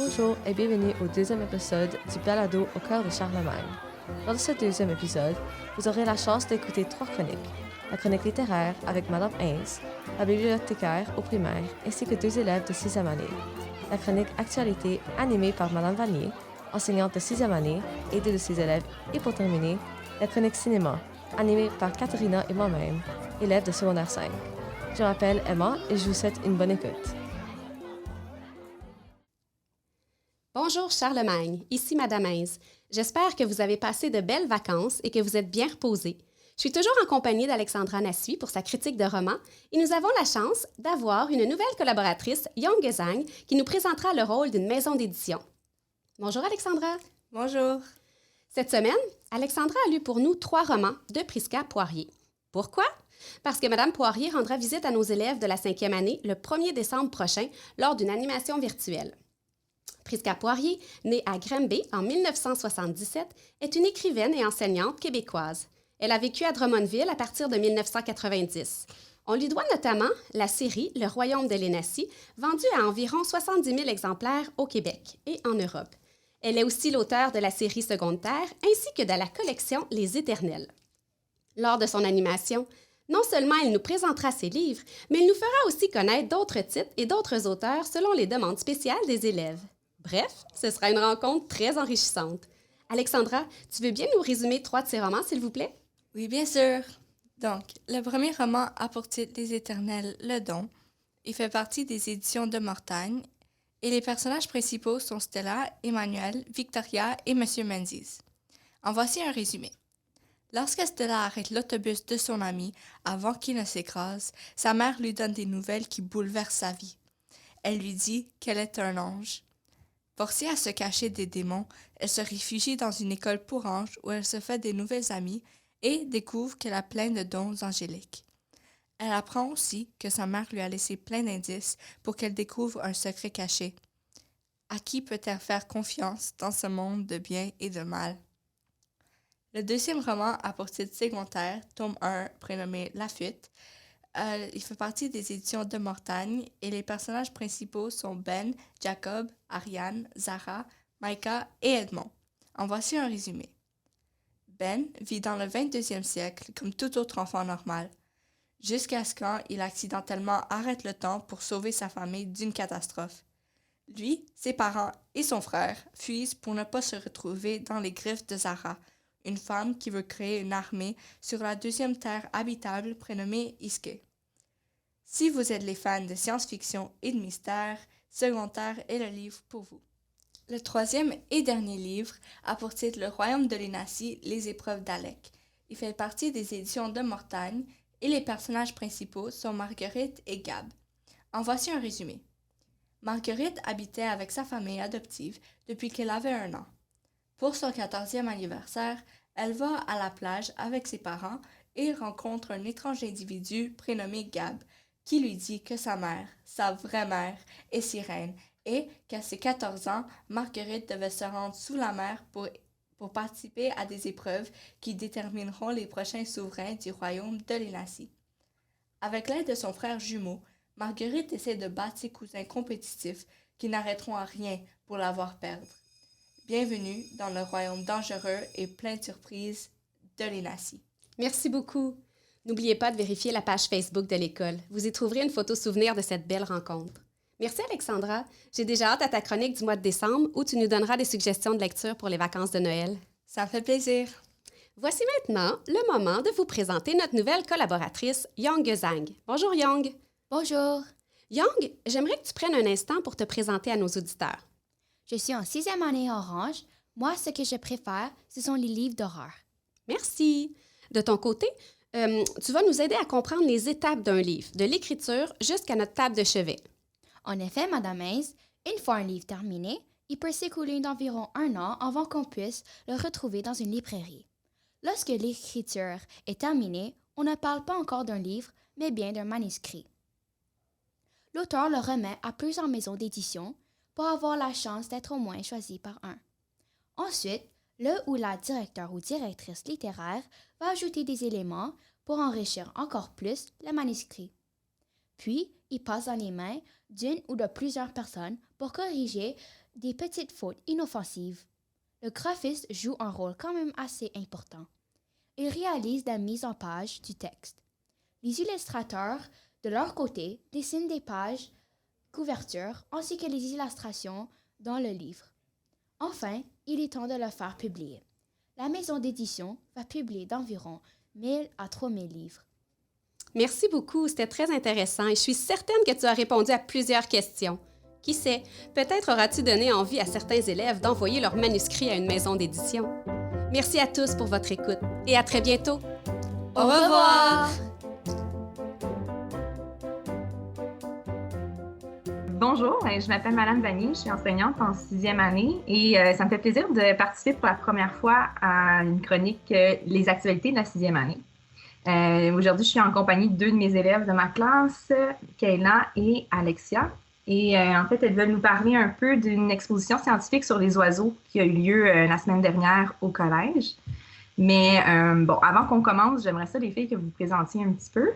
Bonjour et bienvenue au deuxième épisode du balado au cœur de Charlemagne. Dans ce deuxième épisode, vous aurez la chance d'écouter 3 chroniques. La chronique littéraire avec Madame Haynes, la bibliothécaire au primaire, ainsi que 2 élèves de 6e année. La chronique actualité animée par Madame Vanier, enseignante de 6e année et 2 de ses élèves. Et pour terminer, la chronique cinéma, animée par Katharina et moi-même, élève de secondaire 5. Je m'appelle Emma et je vous souhaite une bonne écoute. Bonjour Charlemagne, ici Madame Haynes. J'espère que vous avez passé de belles vacances et que vous êtes bien reposés. Je suis toujours en compagnie d'Alexandra Nassui pour sa critique de roman et nous avons la chance d'avoir une nouvelle collaboratrice, Young Zhang, qui nous présentera le rôle d'une maison d'édition. Bonjour Alexandra. Bonjour. Cette semaine, Alexandra a lu pour nous 3 romans de Prisca Poirier. Pourquoi? Parce que Mme Poirier rendra visite à nos élèves de la 5e année le 1er décembre prochain lors d'une animation virtuelle. Prisca Poirier, née à Granby en 1977, est une écrivaine et enseignante québécoise. Elle a vécu à Drummondville à partir de 1990. On lui doit notamment la série Le Royaume de Lénacie, vendue à environ 70 000 exemplaires au Québec et en Europe. Elle est aussi l'auteure de la série Seconde Terre ainsi que de la collection Les Éternels. Lors de son animation, non seulement elle nous présentera ses livres, mais elle nous fera aussi connaître d'autres titres et d'autres auteurs selon les demandes spéciales des élèves. Bref, ce sera une rencontre très enrichissante. Alexandra, tu veux bien nous résumer 3 de ces romans, s'il vous plaît? Oui, bien sûr. Donc, le premier roman a pour titre Les Éternels, Le Don. Il fait partie des éditions de Mortagne et les personnages principaux sont Stella, Emmanuel, Victoria et Monsieur Menzies. En voici un résumé. Lorsque Stella arrête l'autobus de son ami avant qu'il ne s'écrase, sa mère lui donne des nouvelles qui bouleversent sa vie. Elle lui dit qu'elle est un ange. Forcée à se cacher des démons, elle se réfugie dans une école pour anges où elle se fait des nouvelles amies et découvre qu'elle a plein de dons angéliques. Elle apprend aussi que sa mère lui a laissé plein d'indices pour qu'elle découvre un secret caché. À qui peut-elle faire confiance dans ce monde de bien et de mal? Le deuxième roman a pour titre Seconde Terre, tome 1, prénommé La Fuite. Il fait partie des éditions de Mortagne et les personnages principaux sont Ben, Jacob, Ariane, Zara, Micah et Edmond. En voici un résumé. Ben vit dans le 22e siècle comme tout autre enfant normal, jusqu'à ce qu'il accidentellement arrête le temps pour sauver sa famille d'une catastrophe. Lui, ses parents et son frère fuient pour ne pas se retrouver dans les griffes de Zara, une femme qui veut créer une armée sur la 2e terre habitable prénommée Iske. Si vous êtes les fans de science-fiction et de mystère, Seconde Terre est le livre pour vous. Le 3e et dernier livre a pour titre Le Royaume de Lénacie, les épreuves d'Alec. Il fait partie des éditions de Mortagne et les personnages principaux sont Marguerite et Gab. En voici un résumé. Marguerite habitait avec sa famille adoptive depuis qu'elle avait 1 an. Pour son 14e anniversaire, elle va à la plage avec ses parents et rencontre un étrange individu prénommé Gab, qui lui dit que sa mère, sa vraie mère, est sirène et qu'à ses 14 ans, Marguerite devait se rendre sous la mer pour participer à des épreuves qui détermineront les prochains souverains du royaume de Lénacie. Avec l'aide de son frère jumeau, Marguerite essaie de battre ses cousins compétitifs qui n'arrêteront à rien pour la voir perdre. Bienvenue dans le royaume dangereux et plein de surprises de Lénacie. Merci beaucoup. N'oubliez pas de vérifier la page Facebook de l'école. Vous y trouverez une photo souvenir de cette belle rencontre. Merci Alexandra. J'ai déjà hâte à ta chronique du mois de décembre où tu nous donneras des suggestions de lecture pour les vacances de Noël. Ça me fait plaisir. Voici maintenant le moment de vous présenter notre nouvelle collaboratrice, Young Zhang. Bonjour Young. Bonjour, Young, j'aimerais que tu prennes un instant pour te présenter à nos auditeurs. je suis en 6e année orange. Moi, ce que je préfère, ce sont les livres d'horreur. Merci. De ton côté, tu vas nous aider à comprendre les étapes d'un livre, de l'écriture jusqu'à notre table de chevet. En effet, Madame Hayes, une fois un livre terminé, il peut s'écouler d'environ 1 an avant qu'on puisse le retrouver dans une librairie. Lorsque l'écriture est terminée, on ne parle pas encore d'un livre, mais bien d'un manuscrit. L'auteur le remet à plusieurs maisons d'édition pour avoir la chance d'être au moins choisi par un. Ensuite, le ou la directeur ou directrice littéraire va ajouter des éléments pour enrichir encore plus le manuscrit. Puis, il passe dans les mains d'une ou de plusieurs personnes pour corriger des petites fautes inoffensives. Le graphiste joue un rôle quand même assez important. Il réalise la mise en page du texte. Les illustrateurs, de leur côté, dessinent des pages, couvertures, ainsi que les illustrations dans le livre. Enfin, il est temps de le faire publier. La maison d'édition va publier d'environ 1000 à 3000 livres. Merci beaucoup, c'était très intéressant et je suis certaine que tu as répondu à plusieurs questions. Qui sait, peut-être auras-tu donné envie à certains élèves d'envoyer leurs manuscrits à une maison d'édition. Merci à tous pour votre écoute et à très bientôt. Au revoir! Bonjour, je m'appelle Madame Vanier, je suis enseignante en 6e année et ça me fait plaisir de participer pour la première fois à une chronique Les actualités de la 6e année. Aujourd'hui, je suis en compagnie de deux de mes élèves de ma classe, Kayla et Alexia. Et en fait, elles veulent nous parler un peu d'une exposition scientifique sur les oiseaux qui a eu lieu la semaine dernière au collège. Mais bon, avant qu'on commence, j'aimerais ça, les filles, que vous vous présentiez un petit peu.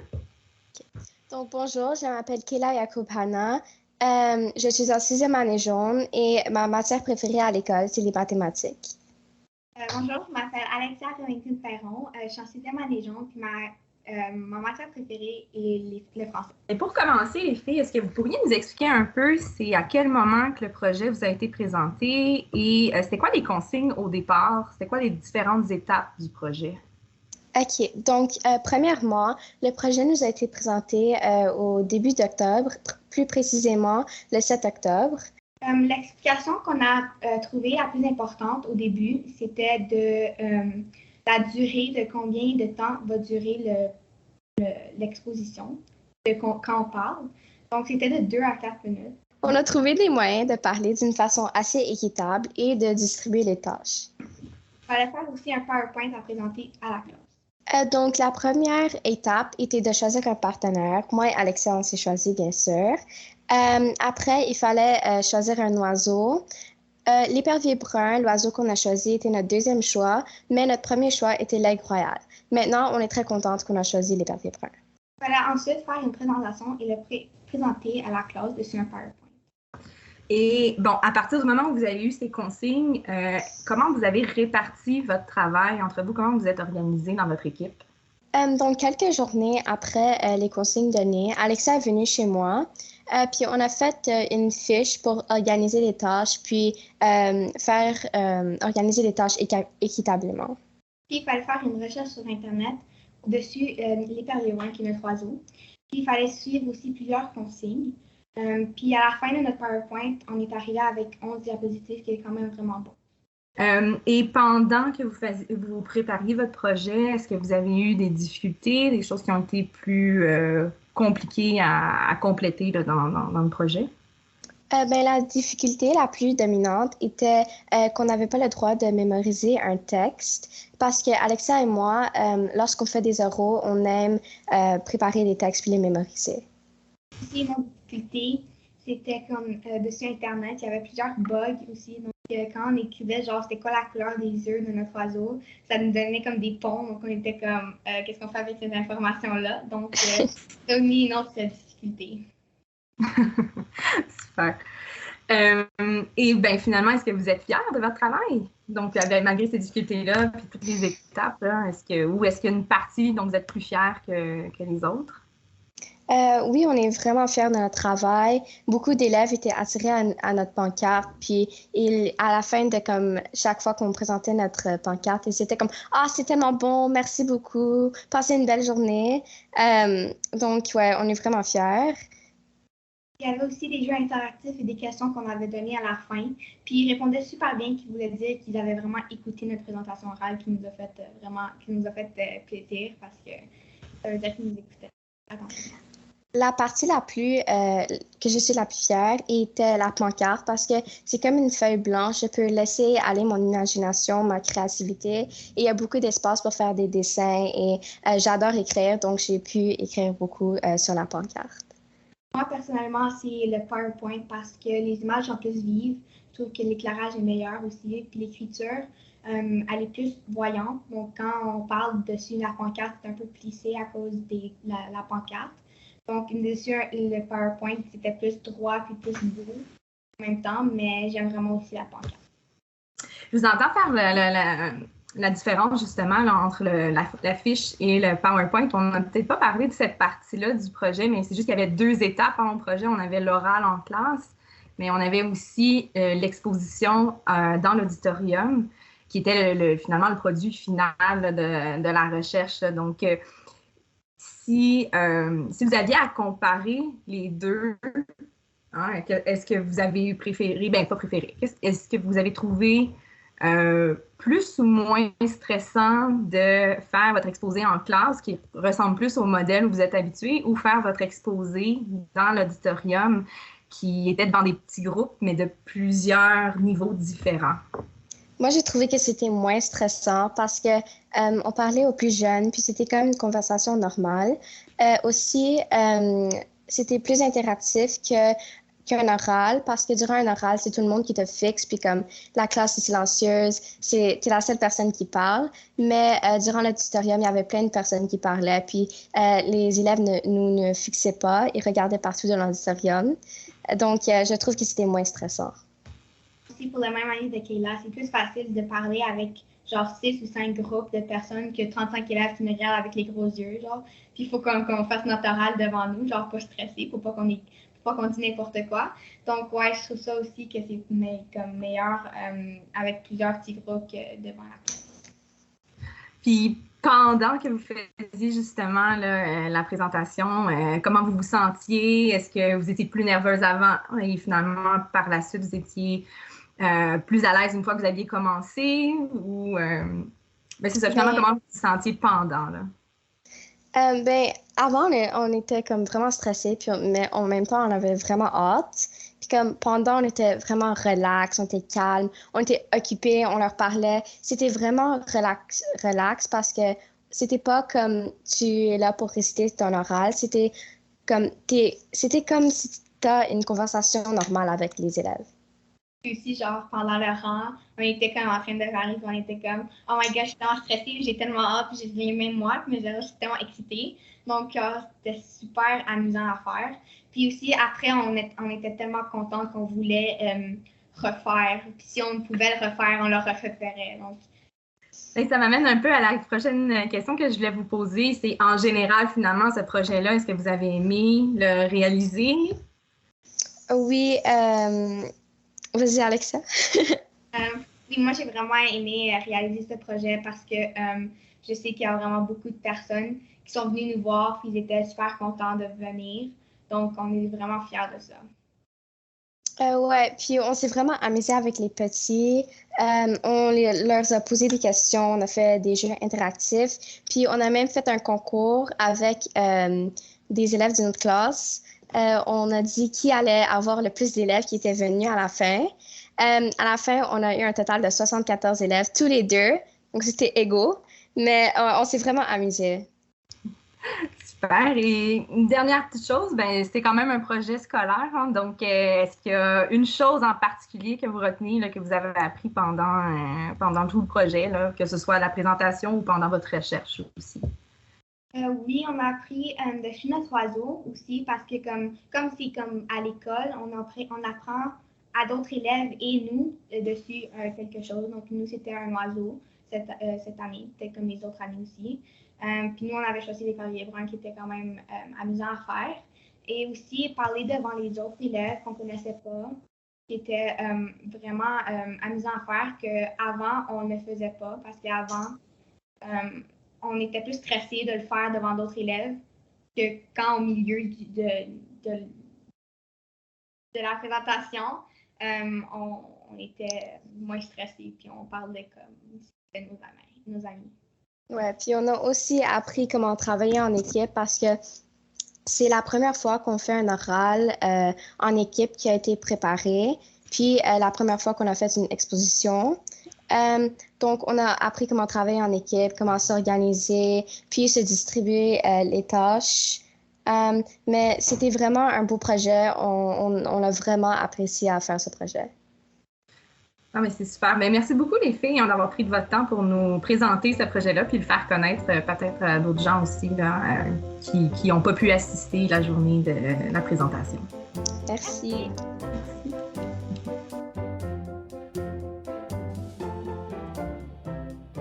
Donc, bonjour, je m'appelle Kayla Yakubhana. Je suis en 6e année jaune et ma matière préférée à l'école, c'est les mathématiques. Bonjour, je m'appelle Alexia Remington-Perron. Je suis en 6e année jaune, puis ma matière préférée est le français. Et pour commencer, les filles, est-ce que vous pourriez nous expliquer un peu c'est à quel moment que le projet vous a été présenté et c'était quoi les consignes au départ? C'était quoi les différentes étapes du projet? OK. Donc, premièrement, le projet nous a été présenté au début d'octobre, plus précisément le 7 octobre. L'explication qu'on a trouvée la plus importante au début, c'était de la durée, de combien de temps va durer l'exposition, quand on parle. Donc, c'était de 2 à 4 minutes. On a trouvé des moyens de parler d'une façon assez équitable et de distribuer les tâches. Il fallait faire aussi un PowerPoint à présenter à la classe. Donc, la première étape était de choisir un partenaire. Moi et Alexia, on s'est choisi, bien sûr. Après, il fallait choisir un oiseau. L'épervier brun, l'oiseau qu'on a choisi, était notre deuxième choix, mais notre premier choix était l'aigle royal. Maintenant, on est très contente qu'on a choisi l'épervier brun. Il fallait ensuite faire une présentation et le présenter à la classe dessus un PowerPoint. Et bon, à partir du moment où vous avez eu ces consignes, comment vous avez réparti votre travail entre vous? Comment vous êtes organisés dans votre équipe? Donc, quelques journées après les consignes données, Alexia est venue chez moi. Puis, on a fait une fiche pour organiser les tâches, puis organiser les tâches équitablement. Puis, il fallait faire une recherche sur Internet dessus l'épervier brun qui est notre oiseau. Puis, il fallait suivre aussi plusieurs consignes. Puis à la fin de notre PowerPoint, on est arrivé avec 11 diapositives, qui est quand même vraiment bon. Et pendant que vous prépariez votre projet, est-ce que vous avez eu des difficultés, des choses qui ont été plus compliquées à compléter là, dans le projet? La difficulté la plus dominante était qu'on n'avait pas le droit de mémoriser un texte parce que Alexia et moi, lorsqu'on fait des oraux, on aime préparer les textes puis les mémoriser. Aussi, une autre difficulté, c'était comme dessus Internet, il y avait plusieurs bugs aussi. Donc, quand on écrivait, genre, c'était quoi la couleur des yeux de notre oiseau, ça nous donnait comme des ponts. Donc, on était comme, qu'est-ce qu'on fait avec ces informations-là? Donc, c'est une autre difficulté. Super. Et bien, finalement, est-ce que vous êtes fiers de votre travail? Donc, malgré ces difficultés-là, puis toutes les étapes, là, est-ce qu'il y a une partie dont vous êtes plus fiers que les autres? Oui, on est vraiment fiers de notre travail. Beaucoup d'élèves étaient attirés à notre pancarte. Puis, à la fin de comme chaque fois qu'on présentait notre pancarte, ils étaient comme « Ah, c'est tellement bon, merci beaucoup, passez une belle journée. » Donc, ouais, on est vraiment fiers. Il y avait aussi des jeux interactifs et des questions qu'on avait données à la fin. Puis, ils répondaient super bien, qui voulait dire qu'ils avaient vraiment écouté notre présentation orale, qui nous a fait plaisir parce que ça veut dire qu'ils nous écoutaient attentivement. La partie que je suis la plus fière était la pancarte parce que c'est comme une feuille blanche. Je peux laisser aller mon imagination, ma créativité. Et il y a beaucoup d'espace pour faire des dessins et j'adore écrire, donc j'ai pu écrire beaucoup sur la pancarte. Moi, personnellement, c'est le PowerPoint parce que les images sont plus vives. Je trouve que l'éclairage est meilleur aussi. Puis l'écriture, elle est plus voyante. Donc, quand on parle dessus la pancarte, c'est un peu plissé à cause de la pancarte. Donc, dessus, le PowerPoint, c'était plus droit puis plus beau en même temps, mais j'aime vraiment aussi la pancarte. Je vous entends faire la différence justement là, entre la fiche et le PowerPoint. On n'a peut-être pas parlé de cette partie-là du projet, mais c'est juste qu'il y avait 2 étapes dans le projet. On avait l'oral en classe, mais on avait aussi l'exposition dans l'auditorium, qui était finalement le produit final de la recherche. Donc, si vous aviez à comparer les deux, hein, est-ce que vous avez préféré, pas préféré, est-ce que vous avez trouvé plus ou moins stressant de faire votre exposé en classe qui ressemble plus au modèle où vous êtes habitué ou faire votre exposé dans l'auditorium qui était devant des petits groupes mais de plusieurs niveaux différents? Moi, j'ai trouvé que c'était moins stressant parce que on parlait aux plus jeunes, puis c'était comme une conversation normale. Aussi, c'était plus interactif qu'un oral, parce que durant un oral, c'est tout le monde qui te fixe, puis comme la classe est silencieuse, t'es la seule personne qui parle. Mais durant l'auditorium, il y avait plein de personnes qui parlaient, puis les élèves ne fixaient pas, ils regardaient partout dans l'auditorium. Donc, je trouve que c'était moins stressant. Pour la même année de Kayla, c'est plus facile de parler avec genre 6 ou 5 groupes de personnes que 35 élèves qui nous regardent avec les gros yeux, genre. Puis il faut qu'on fasse notre oral devant nous, genre pas stressé, faut pas qu'on dise n'importe quoi. Donc ouais, je trouve ça aussi que c'est comme meilleur avec plusieurs petits groupes que devant la classe. Puis pendant que vous faisiez justement là, la présentation, comment vous vous sentiez? Est-ce que vous étiez plus nerveuse avant et finalement par la suite vous étiez plus à l'aise une fois que vous aviez commencé ou c'est ça, finalement, comment vous vous sentiez pendant, là? Avant, on était comme vraiment stressés, mais en même temps, on avait vraiment hâte. Puis comme pendant, on était vraiment relax, on était calme, on était occupés, on leur parlait. C'était vraiment relax parce que c'était pas comme tu es là pour réciter ton oral. C'était comme si tu as une conversation normale avec les élèves. Puis aussi, genre, pendant le rang, on était comme en train de parler, puis on était comme « Oh my God, je suis tellement stressée, j'ai tellement hâte, puis j'ai même moi, mais j'étais tellement excitée. » Donc, c'était super amusant à faire. Puis aussi, après, on était tellement contents qu'on voulait refaire. Puis si on pouvait le refaire, on le referait. Donc, ça m'amène un peu à la prochaine question que je voulais vous poser. C'est en général, finalement, ce projet-là, est-ce que vous avez aimé le réaliser? Oui, vas-y, Alexa. Oui, moi, j'ai vraiment aimé réaliser ce projet parce que je sais qu'il y a vraiment beaucoup de personnes qui sont venues nous voir et ils étaient super contents de venir. Donc, on est vraiment fiers de ça. Ouais, puis on s'est vraiment amusé avec les petits. On leur a posé des questions, on a fait des jeux interactifs, puis on a même fait un concours avec des élèves de notre classe. On a dit qui allait avoir le plus d'élèves qui étaient venus à la fin. À la fin, on a eu un total de 74 élèves, tous les deux. Donc, c'était égaux. Mais on s'est vraiment amusés. Super. Et une dernière petite chose, c'était quand même un projet scolaire. Hein, donc, est-ce qu'il y a une chose en particulier que vous retenez, là, que vous avez appris pendant tout le projet, là, que ce soit la présentation ou pendant votre recherche aussi? Oui, on a appris de chez notre oiseau aussi parce que comme c'est comme à l'école, on apprend à d'autres élèves et nous dessus quelque chose. Donc, nous, c'était un oiseau cette année, peut-être comme les autres années aussi. Puis nous, on avait choisi des papiers bruns qui étaient quand même amusants à faire. Et aussi, parler devant les autres élèves qu'on ne connaissait pas, qui était vraiment amusant à faire qu'avant, on ne faisait pas parce qu'avant, on était plus stressé de le faire devant d'autres élèves que quand au milieu de la présentation, on était moins stressé puis on parlait comme si c'était nos amis. Ouais, puis on a aussi appris comment travailler en équipe parce que c'est la première fois qu'on fait un oral en équipe qui a été préparé, puis la première fois qu'on a fait une exposition. Donc, on a appris comment travailler en équipe, comment s'organiser, puis se distribuer les tâches. Mais c'était vraiment un beau projet. On a vraiment apprécié à faire ce projet. Ah, mais c'est super. Mais merci beaucoup, les filles, d'avoir pris de votre temps pour nous présenter ce projet-là, puis le faire connaître peut-être à d'autres gens aussi là, qui n'ont pas pu assister la journée de la présentation. Merci.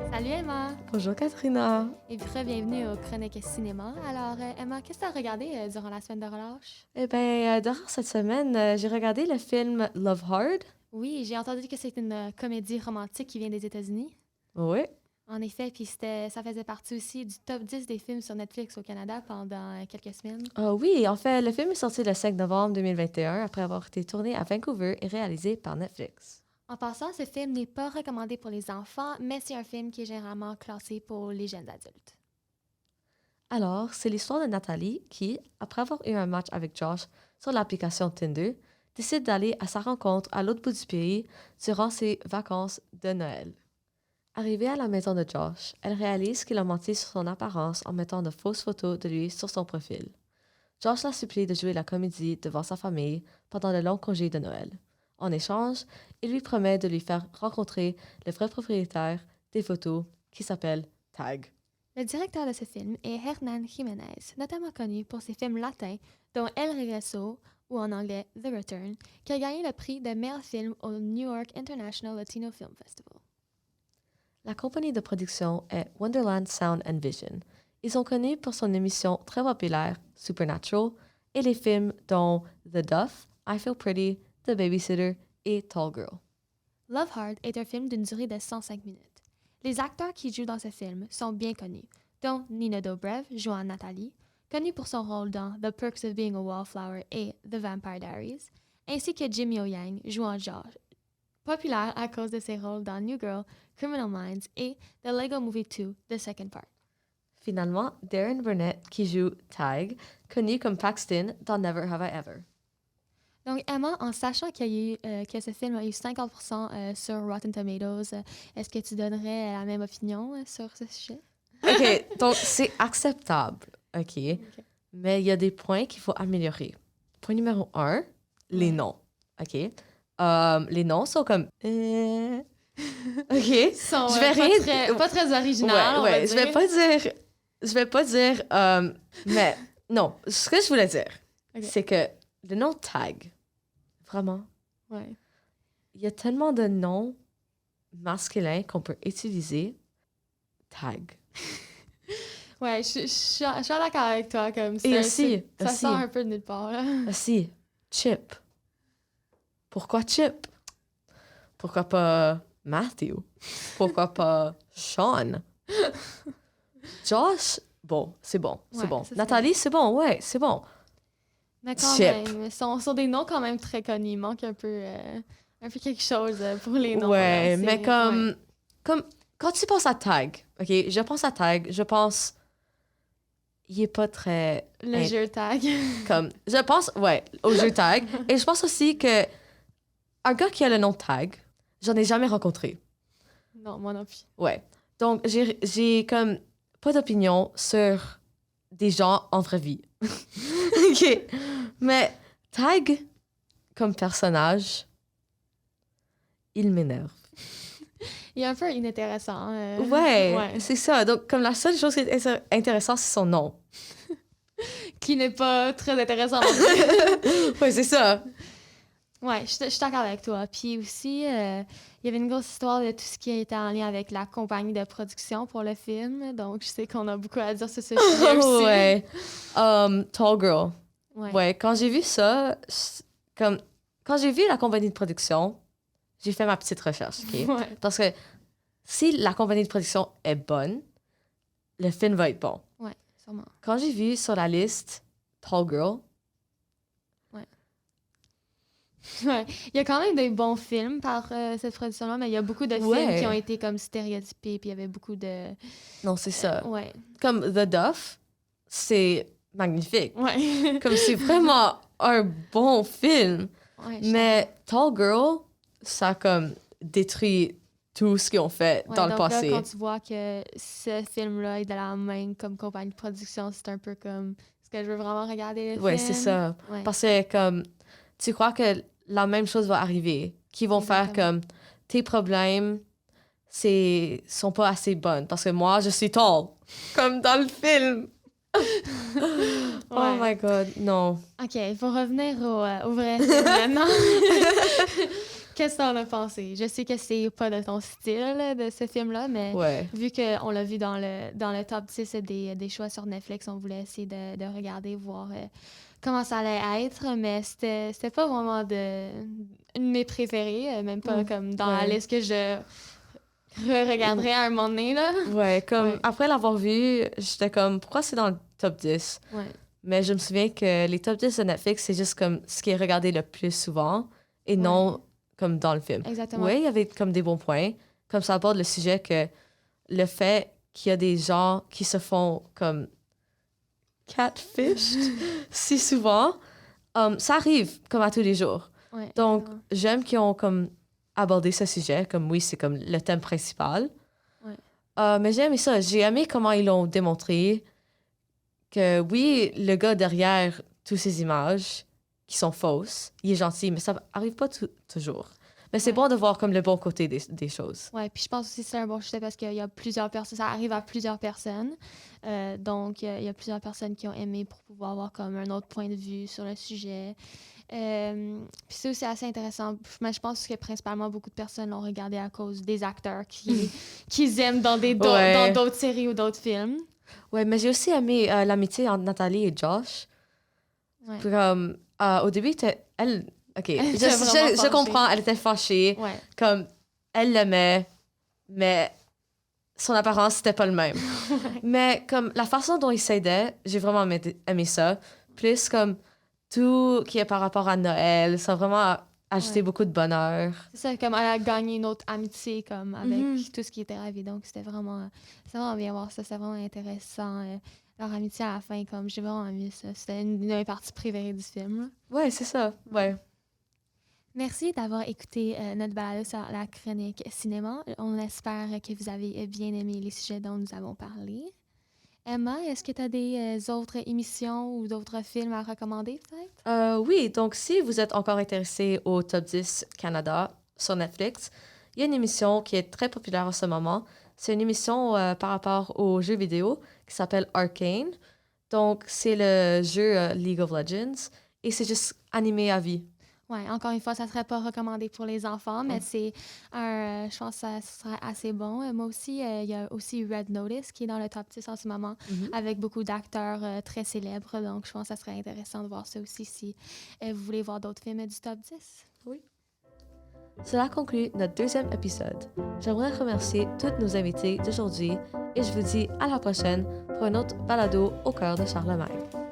Salut Emma Bonjour Katrina. et bienvenue au Chronique Cinéma. Alors Emma, qu'est-ce que tu as regardé durant la semaine de relâche? Eh bien, durant cette semaine, j'ai regardé le film Love Hard. Oui, j'ai entendu que c'est une comédie romantique qui vient des États-Unis. Oui. En effet, puis ça faisait partie aussi du top 10 des films sur Netflix au Canada pendant quelques semaines. Ah oui, en fait, le film est sorti le 5 novembre 2021 après avoir été tourné à Vancouver et réalisé par Netflix. En passant, ce film n'est pas recommandé pour les enfants, mais c'est un film qui est généralement classé pour les jeunes adultes. Alors, c'est l'histoire de Nathalie qui, après avoir eu un match avec Josh sur l'application Tinder, décide d'aller à sa rencontre à l'autre bout du pays durant ses vacances de Noël. Arrivée à la maison de Josh, elle réalise qu'il a menti sur son apparence en mettant de fausses photos de lui sur son profil. Josh la supplie de jouer la comédie devant sa famille pendant le long congé de Noël. En échange, il lui promet de lui faire rencontrer le vrai propriétaire des photos qui s'appelle Tag. Le directeur de ce film est Hernán Jiménez, notamment connu pour ses films latins, dont El Regreso, ou en anglais The Return, qui a gagné le prix de meilleur film au New York International Latino Film Festival. La compagnie de production est Wonderland Sound and Vision. Ils sont connus pour son émission très populaire Supernatural et les films dont The Duff, I Feel Pretty, The Babysitter et Tall Girl. Love Hard est un film d'une durée de 105 minutes. Les acteurs qui jouent dans ce film sont bien connus, dont Nina Dobrev jouant Nathalie, connue pour son rôle dans The Perks of Being a Wallflower et The Vampire Diaries, ainsi que Jimmy O Yang jouant Josh, populaire à cause de ses rôles dans New Girl, Criminal Minds et The Lego Movie 2, The Second Part. Finalement, Darren Burnett qui joue Tag, connu comme Paxton dans Never Have I Ever. Donc, Emma, en sachant que ce film a eu 50% sur Rotten Tomatoes, est-ce que tu donnerais la même opinion sur ce sujet? OK, donc c'est acceptable, OK? Mais il y a des points qu'il faut améliorer. Point numéro 1, les noms, OK? Les noms sont comme... OK? Je vais pas très original, Ouais, je vais pas dire... mais non, ce que je voulais dire, c'est que le nom Tag, vraiment, il y a tellement de noms masculins qu'on peut utiliser. Tag. Ouais, je suis d'accord avec toi. Comme Et aussi, ça sort un peu de nulle part. Là. Aussi, Chip. Pourquoi Chip? Pourquoi pas Matthew? Pourquoi pas Sean? Josh? Bon, c'est bon, c'est bon. Nathalie, c'est bon, ouais, c'est bon. Mais quand Chip. même, sont des noms quand même très connus. Il manque un peu quelque chose pour les noms. Ouais, là. mais comme quand tu penses à Tag, OK, je pense à Tag, je pense il est pas très Le jeu Tag. comme je pense au jeu Tag et je pense aussi que un gars qui a le nom Tag, j'en ai jamais rencontré. Non, moi non plus. Ouais. Donc j'ai comme pas d'opinion sur des gens en vraie vie. OK. Mais Tag comme personnage, il m'énerve. Il est un peu inintéressant. Ouais, c'est ça. Donc, comme la seule chose qui est intéressante, c'est son nom. Qui n'est pas très intéressant. Ouais, c'est ça. Ouais, je suis d'accord avec toi. Puis aussi, il y avait une grosse histoire de tout ce qui était en lien avec la compagnie de production pour le film. Donc, je sais qu'on a beaucoup à dire sur ce sujet aussi. Ouais. Tall Girl. Ouais. Ouais, quand j'ai vu ça, quand j'ai vu la compagnie de production, j'ai fait ma petite recherche, OK? Ouais. Parce que si la compagnie de production est bonne, le film va être bon. Ouais, sûrement. Quand j'ai vu sur la liste Tall Girl, Ouais. Il y a quand même des bons films par cette production-là, mais il y a beaucoup de films qui ont été comme stéréotypés, puis il y avait beaucoup de... Non, c'est ça. Ouais. Comme The Duff, c'est magnifique. Ouais. Comme c'est vraiment un bon film. Ouais, Mais Tall Girl, ça a comme détruit tout ce qu'ils ont fait dans le donc passé. Là, quand tu vois que ce film-là est de la même comme compagnie de production, c'est un peu comme... Est-ce que je veux vraiment regarder le film? Ouais, c'est ça. Ouais. Parce que comme tu crois que la même chose va arriver, qu'ils vont faire comme tes problèmes sont pas assez bonnes parce que moi, je suis tall, comme dans le film. Oh my God, non. OK, il faut revenir au vrai film maintenant. Qu'est-ce que t'en as pensé? Je sais que c'est pas de ton style de ce film-là, mais vu qu'on l'a vu dans le top 10 des choix sur Netflix, on voulait essayer de regarder, voir comment ça allait être, mais c'était pas vraiment une de mes préférées, même pas comme dans la liste que je regarderais à un moment donné, là. Ouais, comme après l'avoir vu, j'étais comme, pourquoi c'est dans le top 10? Ouais. Mais je me souviens que les top 10 de Netflix, c'est juste comme ce qui est regardé le plus souvent et non comme dans le film. Exactement. Oui, il y avait comme des bons points. Comme ça aborde le sujet que le fait qu'il y a des gens qui se font comme catfished si souvent, ça arrive comme à tous les jours. Ouais, Donc, exactement. j'aime qu'ils ont comme abordé ce sujet, comme oui, c'est comme le thème principal. Ouais. Mais j'ai aimé ça. J'ai aimé comment ils l'ont démontré que oui, le gars derrière toutes ces images qui sont fausses, il est gentil, mais ça arrive pas toujours. Mais c'est bon de voir comme le bon côté des choses. Ouais, puis je pense aussi que c'est un bon sujet parce qu'il y a plusieurs personnes, ça arrive à plusieurs personnes. Donc, il y a plusieurs personnes qui ont aimé pour pouvoir avoir comme un autre point de vue sur le sujet. Puis c'est aussi assez intéressant. Mais je pense que principalement, beaucoup de personnes l'ont regardé à cause des acteurs qu'ils aiment dans dans d'autres séries ou d'autres films. Ouais, mais j'ai aussi aimé l'amitié entre Nathalie et Josh. Ouais. Puis, au début, elle... OK, était vraiment je fâchée. comprends, elle était fâchée. Ouais. Comme, elle l'aimait, mais son apparence, c'était pas le même. Mais comme la façon dont il s'aidait, j'ai vraiment aimé ça. Plus comme tout qui est par rapport à Noël, ça a vraiment ajouté beaucoup de bonheur. C'est ça, comme elle a gagné une autre amitié comme avec tout ce qui était arrivé. Donc, c'était vraiment bien voir ça. C'était vraiment intéressant. Leur amitié à la fin, comme j'ai vraiment aimé ça. C'était une de mes parties préférées du film. Là. Ouais, c'est ça. Ouais. Merci d'avoir écouté notre balado sur la chronique cinéma. On espère que vous avez bien aimé les sujets dont nous avons parlé. Emma, est-ce que tu as des autres émissions ou d'autres films à recommander, peut-être? Oui, donc si vous êtes encore intéressé au Top 10 Canada sur Netflix, il y a une émission qui est très populaire en ce moment. C'est une émission par rapport aux jeux vidéo qui s'appelle Arcane. Donc, c'est le jeu League of Legends et c'est juste animé à vie. Oui, encore une fois, ça ne serait pas recommandé pour les enfants, mais je pense que ça serait assez bon. Moi aussi, il y a aussi Red Notice qui est dans le top 10 en ce moment, avec beaucoup d'acteurs très célèbres. Donc, je pense que ça serait intéressant de voir ça aussi si vous voulez voir d'autres films du top 10. Oui. Cela conclut notre deuxième épisode. J'aimerais remercier tous nos invités d'aujourd'hui et je vous dis à la prochaine pour un autre balado au cœur de Charlemagne.